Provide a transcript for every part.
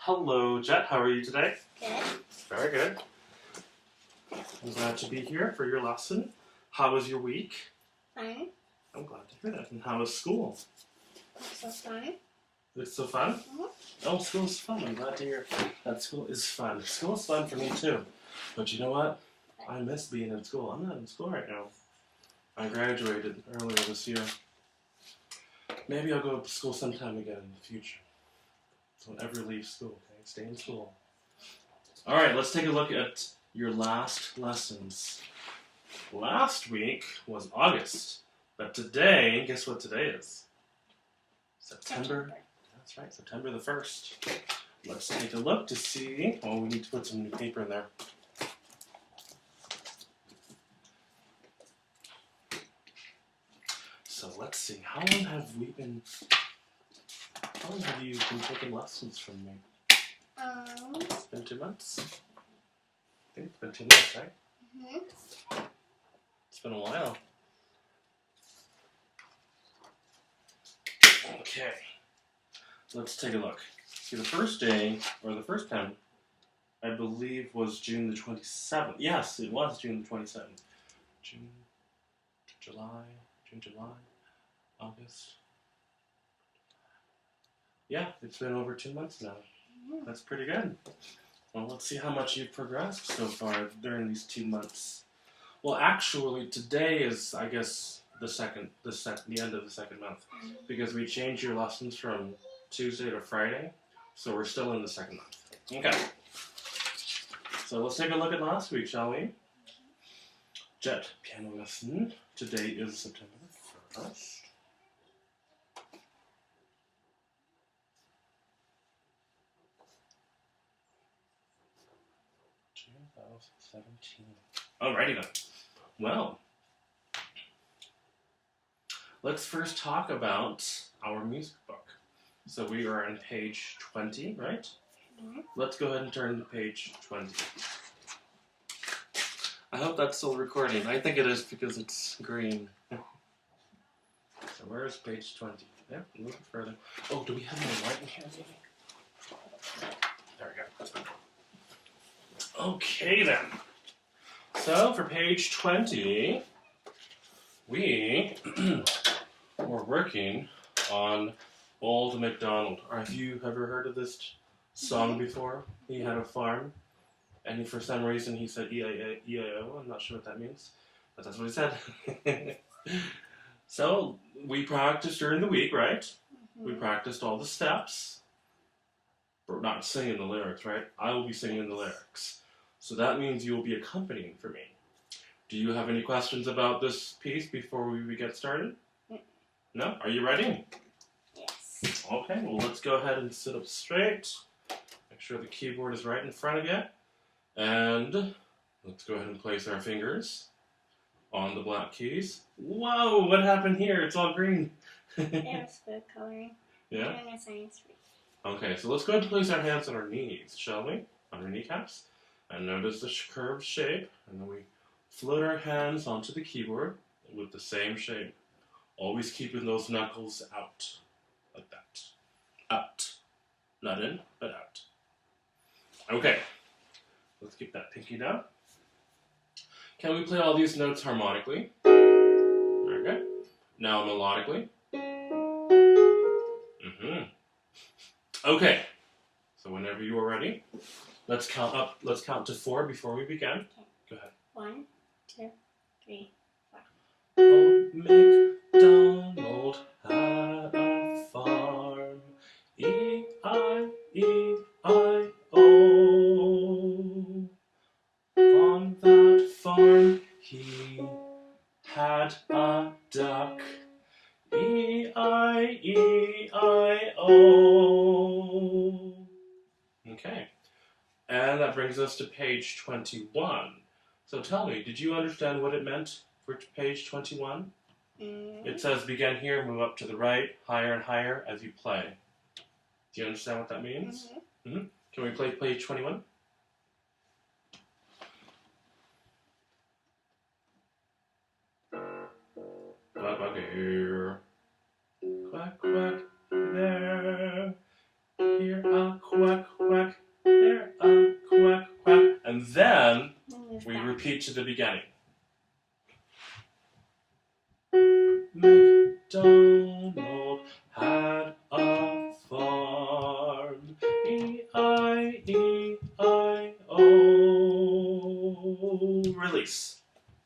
Hello, Jet. How are you today? Good. Very good. I'm glad to be here for your lesson. How was your week? Fine. I'm glad to hear that. And how was school? Also fine. It's so fun? Mm-hmm. Oh, school is fun. I'm glad to hear that school is fun. School is fun for me too. But you know what? I miss being in school. I'm not in school right now. I graduated earlier this year. Maybe I'll go to school sometime again in the future. Don't ever leave school, okay? Stay in school. Alright, let's take a look at your last lessons. Last week was August, but today, guess what today is? September. That's right, September the 1st. Let's take a look to see. Oh, we need to put some new paper in there. So let's see. How long have you been taking lessons from me? It's been 2 months. I think it's been 2 months, right? Mm-hmm. It's been a while. Okay. Let's take a look. See, the first day, or the first time, I believe was June the 27th. Yes, it was June the 27th. June, July, August. Yeah, it's been over 2 months now. That's pretty good. Well, let's see how much you've progressed so far during these 2 months. Well, actually, today is, I guess, the end of the second month, because we changed your lessons from Tuesday to Friday, so we're still in the second month. Okay. So let's take a look at last week, shall we? Jet piano lesson. Today is September 1st. Alrighty then. Well, let's first talk about our music book. So we are on page 20, right? Mm-hmm. Let's go ahead and turn to page 20. I hope that's still recording. I think it is because it's green. So where is page 20? Yeah, a little bit further. Oh, do we have more light in here, maybe? There we go. Okay then. So for page 20, we were working on Old MacDonald. Have you ever heard of this song before? He had a farm, and for some reason he said E-I-O. I'm not sure what that means, but that's what he said. So we practiced during the week, right? Mm-hmm. We practiced all the steps. We're not singing the lyrics, right? I will be singing the lyrics. So that means you will be accompanying for me. Do you have any questions about this piece before we get started? No? Are you ready? Yes. Okay, well let's go ahead and sit up straight. Make sure the keyboard is right in front of you. And let's go ahead and place our fingers on the black keys. Whoa, what happened here? It's all green. It was food coloring. Yeah? Doing a science read. Okay, so let's go ahead and place our hands on our knees, shall we? On our kneecaps. And notice the curved shape. And then we float our hands onto the keyboard with the same shape. Always keeping those knuckles out. Like that. Out. Not in, but out. Okay. Let's keep that pinky down. Can we play all these notes harmonically? Very good. Now melodically. Okay. So whenever you are ready, let's count up. Let's count to 4 before we begin. Okay. Go ahead. 1, 2, 3, 4. Old MacDonald had a farm. E-I-E-I-O. On that farm he had a duck. E-I-E-I-O. Okay. And that brings us to page 21. So tell me, did you understand what it meant for page 21? It says begin here, move up to the right, higher and higher as you play. Do you understand what that means? Can we play page 21? Quack, quack here. Quack, quack there. here a quack, quack, there a quack, quack. And then Move we back. repeat to the beginning. MacDonald had a farm. E-I-E-I-O. Release.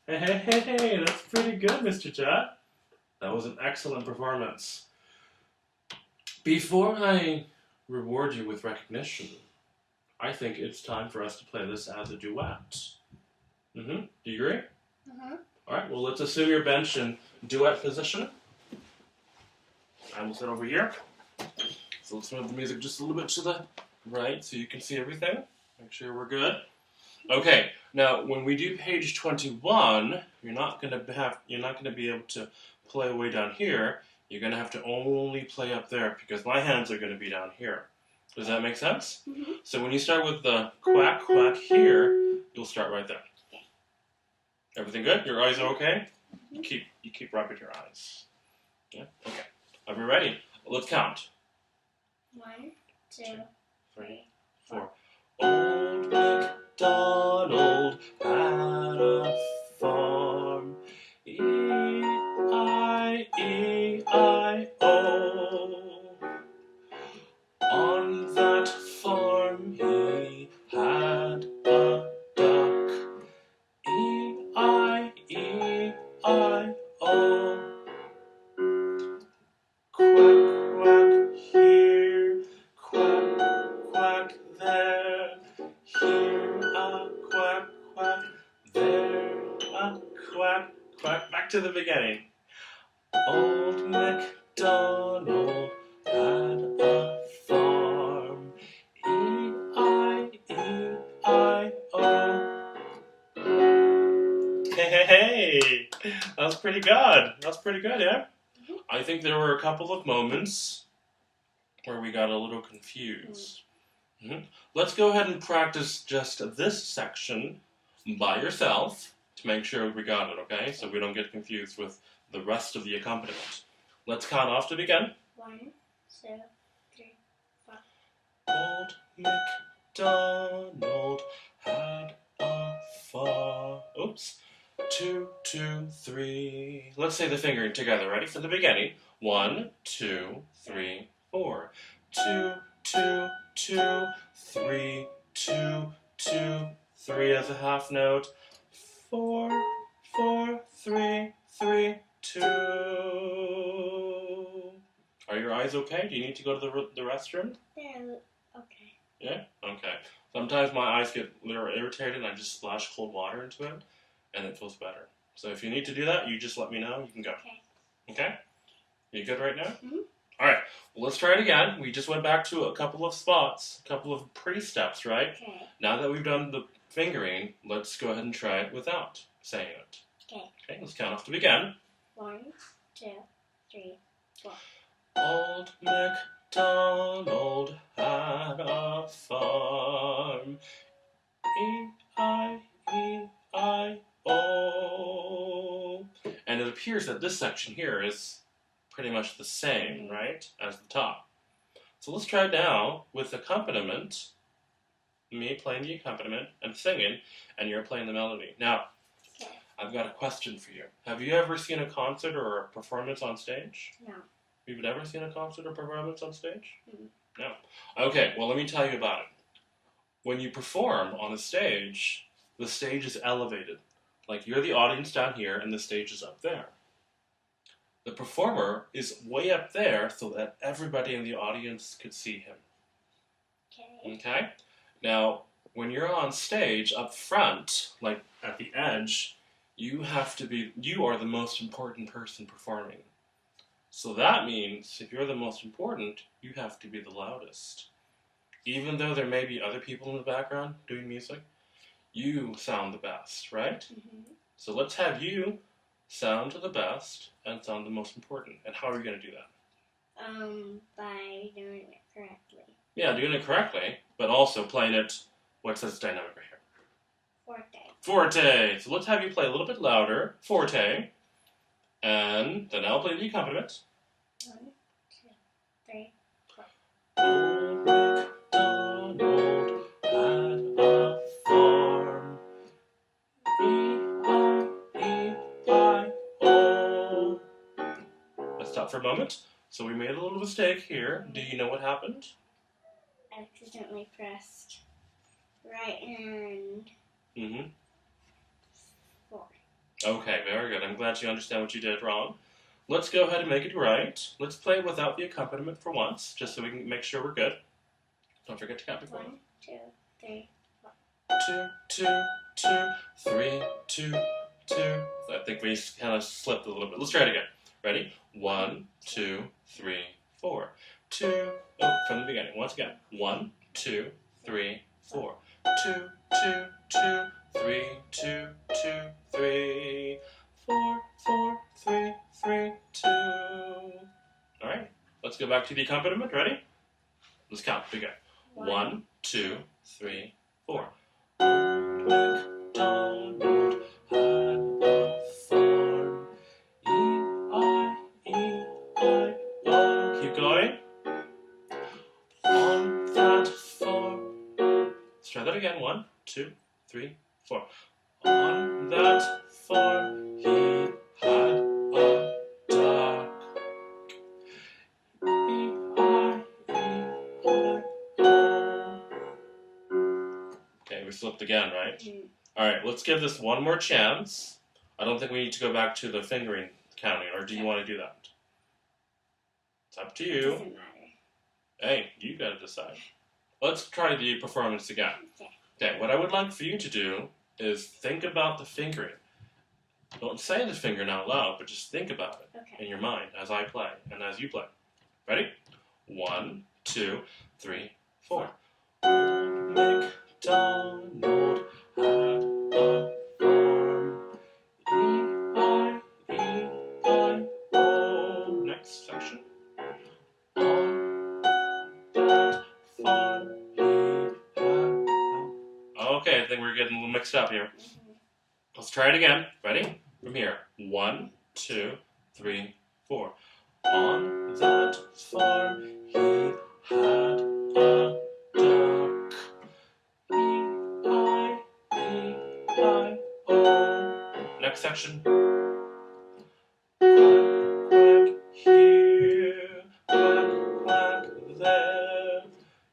Hey, hey, hey, hey, that's pretty good, Mr. Jet. That was an excellent performance. Before I reward you with recognition, I think it's time for us to play this as a duet. Do you agree? Alright, well, let's assume your bench in duet position. I will sit over here. So let's move the music just a little bit to the right so you can see everything. Make sure we're good. Okay, now when we do page 21, you're not gonna be able to play way down here. You're gonna have to only play up there because my hands are gonna be down here. Does that make sense? So when you start with the quack quack here, you'll start right there. Everything good? Your eyes are okay? You keep rubbing your eyes. Yeah? Okay. Are we ready? Let's count. 1, 2, 3, 4. Old MacDonald had a farm. E-I-E-I-O. On that farm he had a duck. E-I-E-I-O. Quack, quack here, quack, quack there. Here a quack, quack, there a quack, quack. Back to the beginning. Old MacDonald had a farm. E-I-E-I-O. Hey, that was pretty good. Yeah? I think there were a couple of moments where we got a little confused. Let's go ahead and practice just this section by yourself to make sure we got it, okay? So we don't get confused with the rest of the accompaniment. Let's count off to begin. 1, 2, 3, 4. Old MacDonald had a farm. Oops. 2, 2, 3. Let's say the fingering together. Ready? For the beginning. 1, 2, 3, 4. 2, 2, 2, 3, 2, 2, 3 as a half note. 4, 4, 3, 3, 2. Are your eyes okay? Do you need to go to the restroom? They're okay. Yeah? Okay. Sometimes my eyes get a little irritated and I just splash cold water into it. And it feels better. So if you need to do that, you just let me know. You can go. Okay. Okay? You good right now? Mm-hmm. Alright, well, let's try it again. We just went back to a couple of spots, a couple of pre-steps, right? Okay. Now that we've done the fingering, let's go ahead and try it without saying it. Okay. Okay, let's count off to begin. 1, 2, 3, 4. Old MacDonald had a farm. E-I-E-I-O. And it appears that this section here is pretty much the same, right, as the top. So let's try now with accompaniment, me playing the accompaniment and singing, and you're playing the melody. Now, Okay. I've got a question for you. Have you ever seen a concert or a performance on stage? No. You've never seen a concert or performance on stage? Mm. No. Okay, well, let me tell you about it. When you perform on a stage, the stage is elevated. Like you're the audience down here and the stage is up there. The performer is way up there so that everybody in the audience could see him. Okay. Okay? Now, when you're on stage up front, like at the edge, you are the most important person performing. So that means if you're the most important, you have to be the loudest. Even though there may be other people in the background doing music, you sound the best, right? Mm-hmm. So let's have you sound the best and sound the most important. And how are we going to do that? By doing it correctly. Yeah, doing it correctly, but also playing it, what's this dynamic right here? Forte. Forte! So let's have you play a little bit louder, forte, and then I'll play the accompaniment. 1, 2, 3, 4. Old MacDonald had a farm. E-I-E-I-O. Let's stop for a moment. So we made a little mistake here. Do you know what happened? I accidentally pressed right hand Mm-hmm. 4. Okay, very good. I'm glad you understand what you did wrong. Let's go ahead and make it right. Let's play without the accompaniment for once, just so we can make sure we're good. Don't forget to count before. 1, 2, 3. 2, 2, 2, 3, 2, 2. I think we kind of slipped a little bit. Let's try it again. Ready? 1, 2, 3, 4. 2. Oh, from the beginning. Once again. 1, 2, 3, 4. 2, 2, 2, 3, 2, 2, 3. 4, 4, 3, 3, 2. All right. Let's go back to the accompaniment. Ready? Let's count. Begin. 1, 2, 3, 4. Old MacDonald had a farm. E-I-E-I-O. Keep going. On that farm. Let's try that again. 1, 2, 3, 4. On that farm he had a duck. E-I-E-I-O. Okay, we slipped again, right? Alright, let's give this one more chance. I don't think we need to go back to the fingering counting, or do you want to do that? It's up to you. Doesn't matter. Hey, you gotta decide. Let's try the performance again. Okay. Okay, what I would like for you to do is think about the fingering. Don't say the fingering out loud, but just think about it Okay. in your mind as I play and as you play. Ready? 1, 2, 3, 4. Old MacDonald had a farm. E-I-E-I-O. Next section. On that farm he had. Okay, I think we're getting a little mixed up here. Let's try it again. Ready? From here. 1, 2, 3, 4. On that farm he had a duck. E-I-E-I-O. Next section. Quack, quack here, quack, quack there.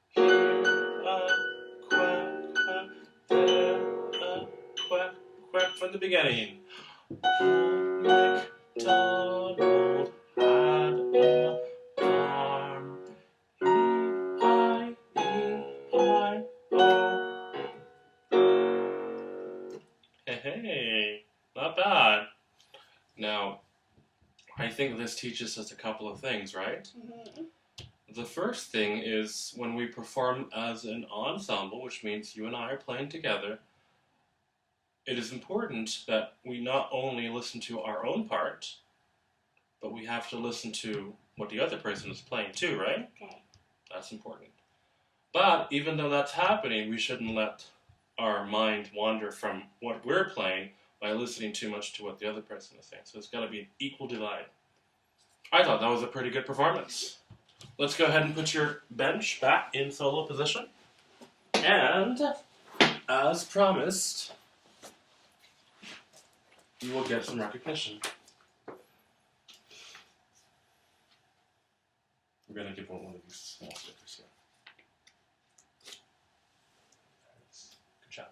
Here a quack, quack, there a quack, quack from the beginning. Old MacDonald had a farm. E-I-E-I-O. Hey, not bad. Now, I think this teaches us a couple of things, right? Mm-hmm. The first thing is when we perform as an ensemble, which means you and I are playing together, it is important that we not only listen to our own part, but we have to listen to what the other person is playing too, right? Okay. That's important. But even though that's happening, we shouldn't let our mind wander from what we're playing by listening too much to what the other person is saying. So it's got to be an equal divide. I thought that was a pretty good performance. Let's go ahead and put your bench back in solo position. And, as promised, you will get some recognition. We're going to give one of these small stickers here. Good job.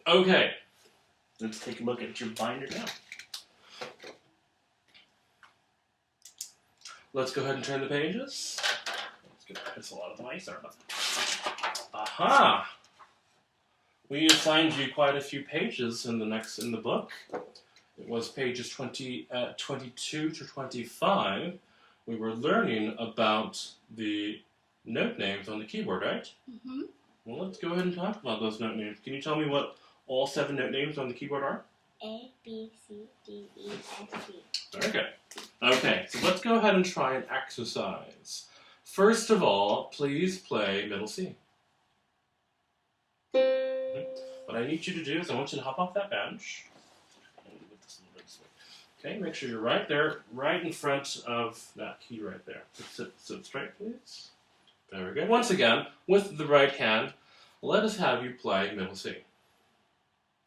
Okay, let's take a look at your binder now. Let's go ahead and turn the pages. Let's get this a lot of nicer. Aha! We assigned you quite a few pages in the book. It was pages 22 to 25. We were learning about the note names on the keyboard, right? Mm-hmm. Well, let's go ahead and talk about those note names. Can you tell me what all 7 note names on the keyboard are? A, B, C, D, E, F, G. Very good. Okay, so let's go ahead and try an exercise. First of all, please play middle C. What I need you to do is I want you to hop off that bench. Okay, make sure you're right there, right in front of that key right there. Sit straight, please. Very good. Once again, with the right hand, let us have you play middle C.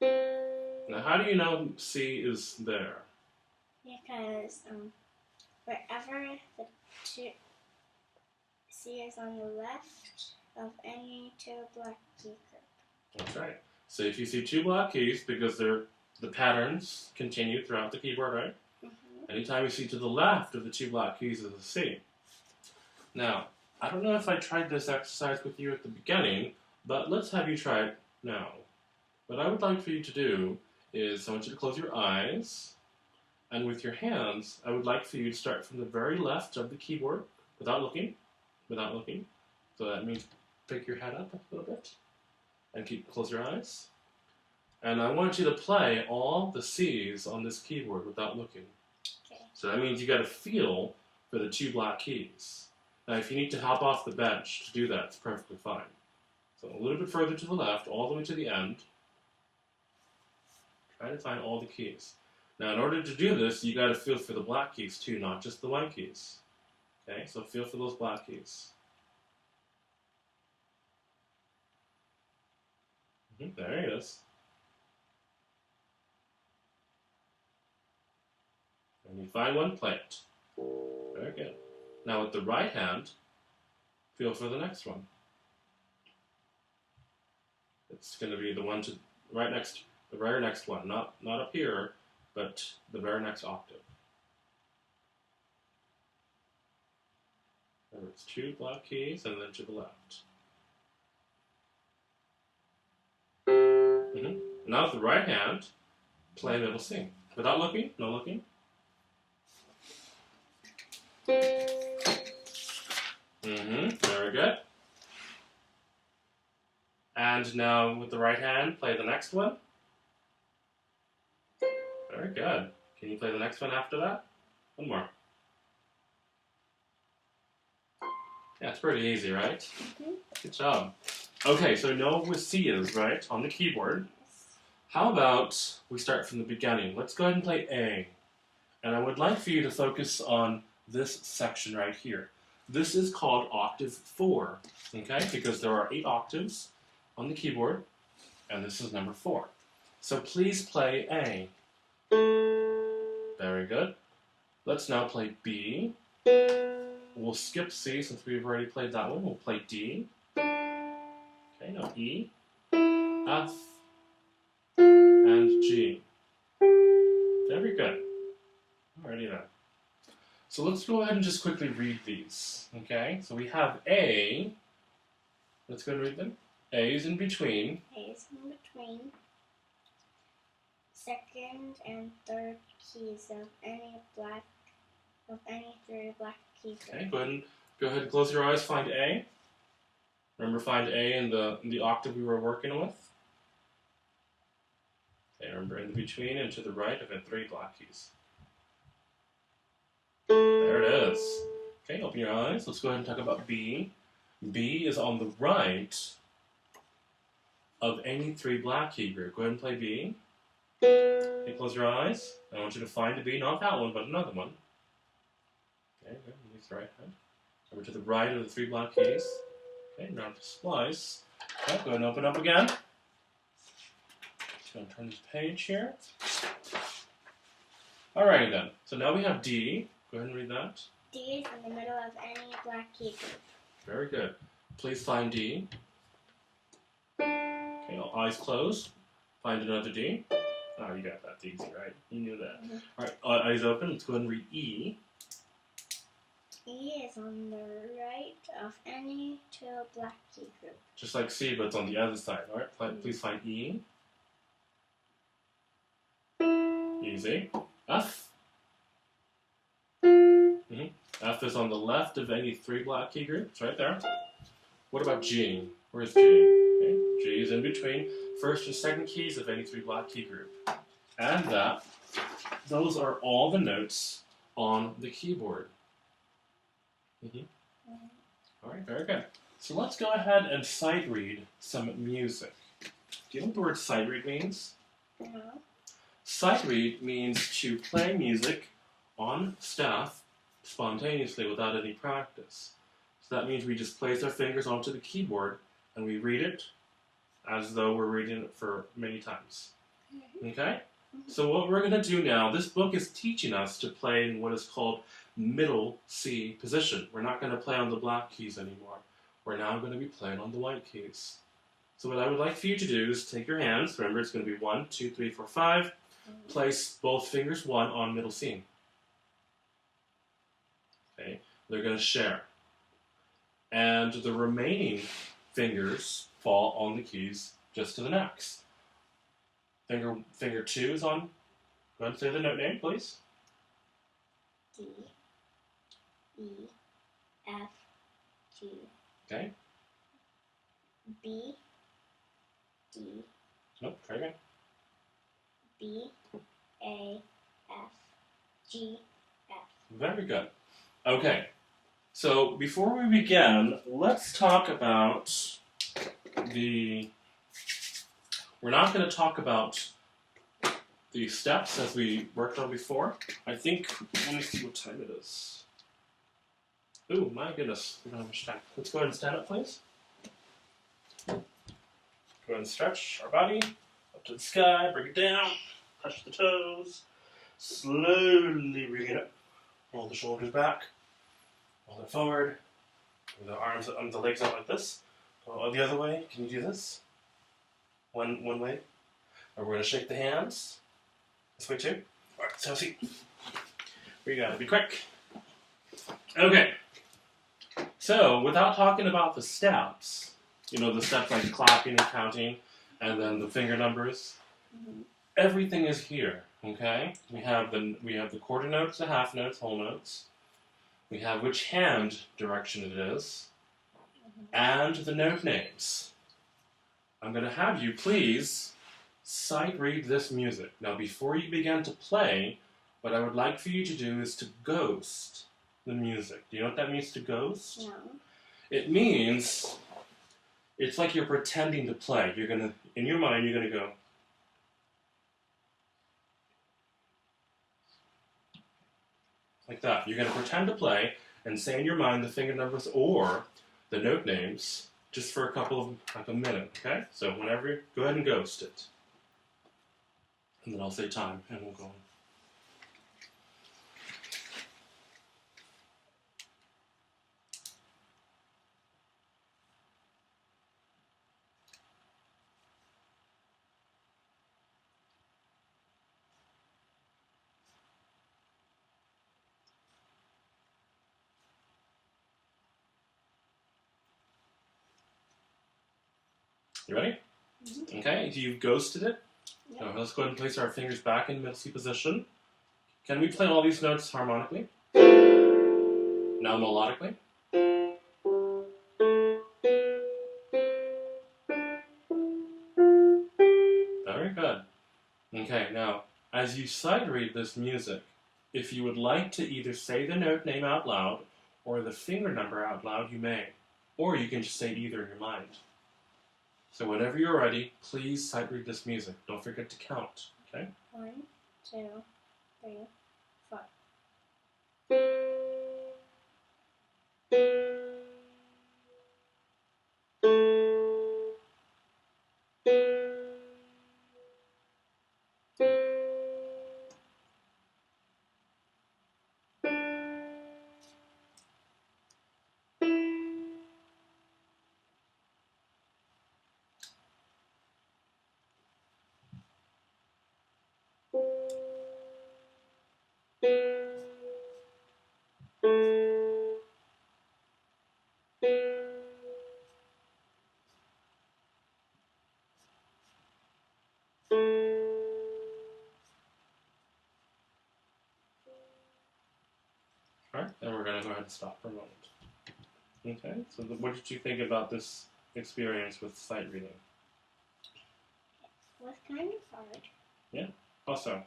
Now, how do you know C is there? Because wherever the two C is on the left of any two black key group. That's right. So if you see two black keys, because the patterns continue throughout the keyboard, right? Mm-hmm. Anytime you see to the left of the two black keys is a C. Now, I don't know if I tried this exercise with you at the beginning, but let's have you try it now. What I would like for you to do is I want you to close your eyes, and with your hands, I would like for you to start from the very left of the keyboard without looking. So that means pick your head up a little bit and close your eyes. And I want you to play all the C's on this keyboard without looking. Okay. So that means you got to feel for the two black keys. Now, if you need to hop off the bench to do that, it's perfectly fine. So a little bit further to the left, all the way to the end. Try to find all the keys. Now, in order to do this, you got to feel for the black keys too, not just the white keys. Okay, so feel for those black keys. There it is. And you find one, play it. Very good. Now with the right hand, feel for the next one. It's going to be the one to the very next one, not up here, but the very next octave. Remember, it's two black keys and then to the left. Now with the right hand, play middle C. Without looking, no looking. Very good. And now with the right hand, play the next one. Very good. Can you play the next one after that? One more. Yeah, it's pretty easy, right? Mm-hmm. Good job. Okay, so know what C is, right, on the keyboard. How about we start from the beginning? Let's go ahead and play A. And I would like for you to focus on this section right here. This is called octave 4, okay? Because there are 8 octaves on the keyboard, and this is number 4. So please play A. Very good. Let's now play B. We'll skip C since we've already played that one. We'll play D. Okay, now E, F, and G. Very good. Alrighty then. So let's go ahead and just quickly read these. Okay, so we have A. Let's go and read them. A is in between. A is in between second and third keys of any three black keys. Okay, go ahead and close your eyes. Find A. Remember, find A in the octave we were working with. Okay, remember, in between and to the right of the 3 black keys. There it is. Okay, open your eyes. Let's go ahead and talk about B. B is on the right of any 3 black key group. Go ahead and play B. Okay, close your eyes. I want you to find a B, not that one, but another one. Okay, good. Use the right hand. Over to the right of the 3 black keys. Okay, now to splice. Okay, go ahead and open up again. Just going to turn this page here. Alrighty then. So now we have D. Go ahead and read that. D is in the middle of any black key group. Very good. Please find D. Okay, all eyes closed. Find another D. Oh, you got that easy, right? You knew that. Alright, eyes open. Let's go ahead and read E. E is on the right of any 2 black key group. Just like C, but it's on the other side. Alright, please find E. Easy. F. F is on the left of any 3 black key groups, right there. What about G? Where's G? Okay. G is in between first and second keys of any 3 black key group. And those are all the notes on the keyboard. Alright, very good. So let's go ahead and sight read some music. Do you know what the word sight read means? No. sight read means to play music on staff spontaneously without any practice. So that means we just place our fingers onto the keyboard and we read it as though we're reading it for many times. Okay? So what we're going to do now, this book is teaching us to play in what is called middle C position. We're not going to play on the black keys anymore. We're now going to be playing on the white keys. So what I would like for you to do is take your hands, remember it's going to be 1, 2, 3, 4, 5, place both fingers 1 on middle C. Okay, they're going to share. And the remaining fingers fall on the keys just to the next. Finger 2 is on. Go ahead and say the note name, please. D, E, F, G. Okay. B, D, Nope, try again. B, A, F, G, F. Very good. Okay. So before we begin, let's talk about we're not going to talk about the steps as we worked on before. I think, let me see what time it is. Ooh, my goodness, we don't have much time. Let's go ahead and stand up, please. Go ahead and stretch our body up to the sky, bring it down, touch the toes, slowly bring it up. Roll the shoulders back, roll it forward, with the arms and the legs out like this. Go the other way, can you do this? One way. And we're going to shake the hands. This way too. Alright, so see. We gotta be quick. Okay. So, without talking about the steps, the steps like clapping and counting, and then the finger numbers, everything is here, okay? We have the quarter notes, the half notes, whole notes. We have which hand direction it is, and the note names. I'm going to have you please sight read this music. Now before you begin to play, what I would like for you to do is to ghost the music. Do you know what that means, to ghost? No. It means, it's like you're pretending to play. You're going to, in your mind, you're going to go. Like that. You're going to pretend to play and say in your mind the finger numbers or the note names just for a minute, okay? So whenever, go ahead and ghost it. And then I'll say time, and we'll go on. You ready? Okay, you've ghosted it. Yep. Now let's go ahead and place our fingers back in middle C position. Can we play all these notes harmonically? Now melodically. Very good. Okay, now, as you sight read this music, if you would like to either say the note name out loud or the finger number out loud, you may. Or you can just say either in your mind. So whenever you're ready, please sight read this music. Don't forget to count, okay? 1, 2, 3, 4. Alright, then we're going to go ahead and stop for a moment. Okay, so what did you think about this experience with sight reading? It was kind of hard. Yeah? Also,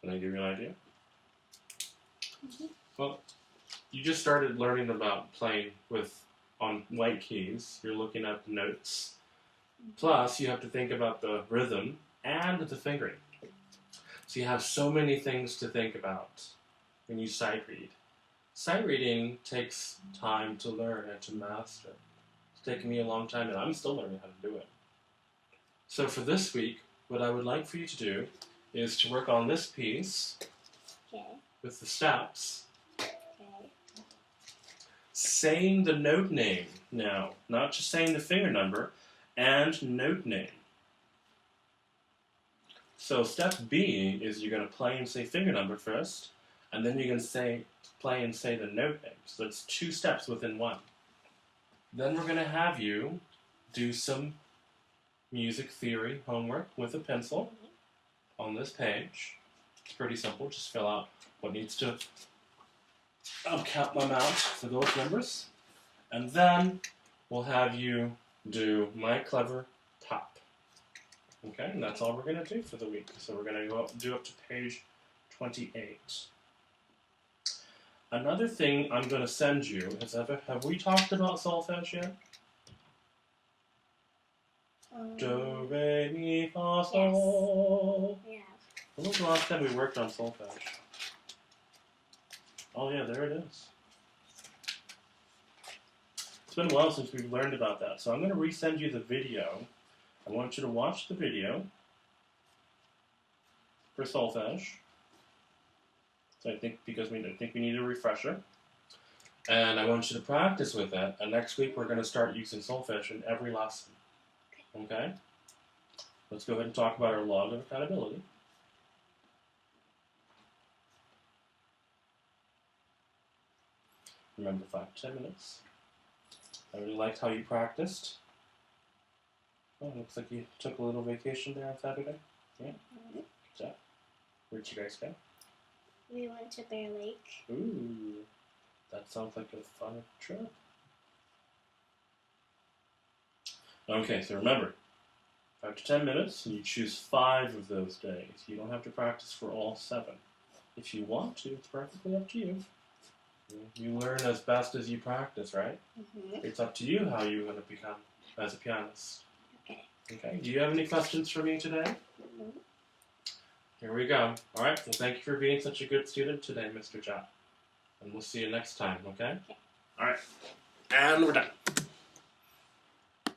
Can I give you an idea? Mhm. Well, you just started learning about playing on white keys. You're looking at the notes. Plus, you have to think about the rhythm and the fingering. So you have so many things to think about when you sight read. Sight reading takes time to learn and to master. It's taken me a long time, and I'm still learning how to do it. So for this week, what I would like for you to do is to work on this piece Okay. with the steps, Okay. saying the note name now, not just saying the finger number, and note name. So step B is you're going to play and say finger number first, and then you're going to play and say the note name. So that's 2 steps within one. Then we're going to have you do some music theory homework with a pencil on this page. It's pretty simple. Just fill out what needs to... I'll count them out for those numbers. And then we'll have you do My Clever Top. Okay, and that's all we're going to do for the week. So we're going to do up to page 28. Another thing I'm going to send you is, have we talked about solfege yet? Do, re, mi, fa, sol. Yeah. When was the last time we worked on solfege? Oh yeah, there it is. It's been a while since we've learned about that, so I'm going to resend you the video. I want you to watch the video for solfege. So I think we need a refresher. And I want you to practice with it. And next week we're going to start using solfege in every lesson. Okay? Let's go ahead and talk about our log of accountability. Remember, 5 to 10 minutes. I really liked how you practiced. Oh, looks like you took a little vacation there on Saturday. Yeah. Mhm. Good job. Where'd you guys go? We went to Bear Lake. Ooh, that sounds like a fun trip. Okay, so remember, 5 to 10 minutes, and you choose 5 of those days. You don't have to practice for all 7. If you want to, it's perfectly up to you. You learn as best as you practice, right? Mm-hmm. It's up to you how you want to become as a pianist. Okay. Okay, do you have any questions for me today? Mm-hmm. Here we go. All right, well, thank you for being such a good student today, Mr. Jack. And we'll see you next time, okay? Okay. All right, and we're done.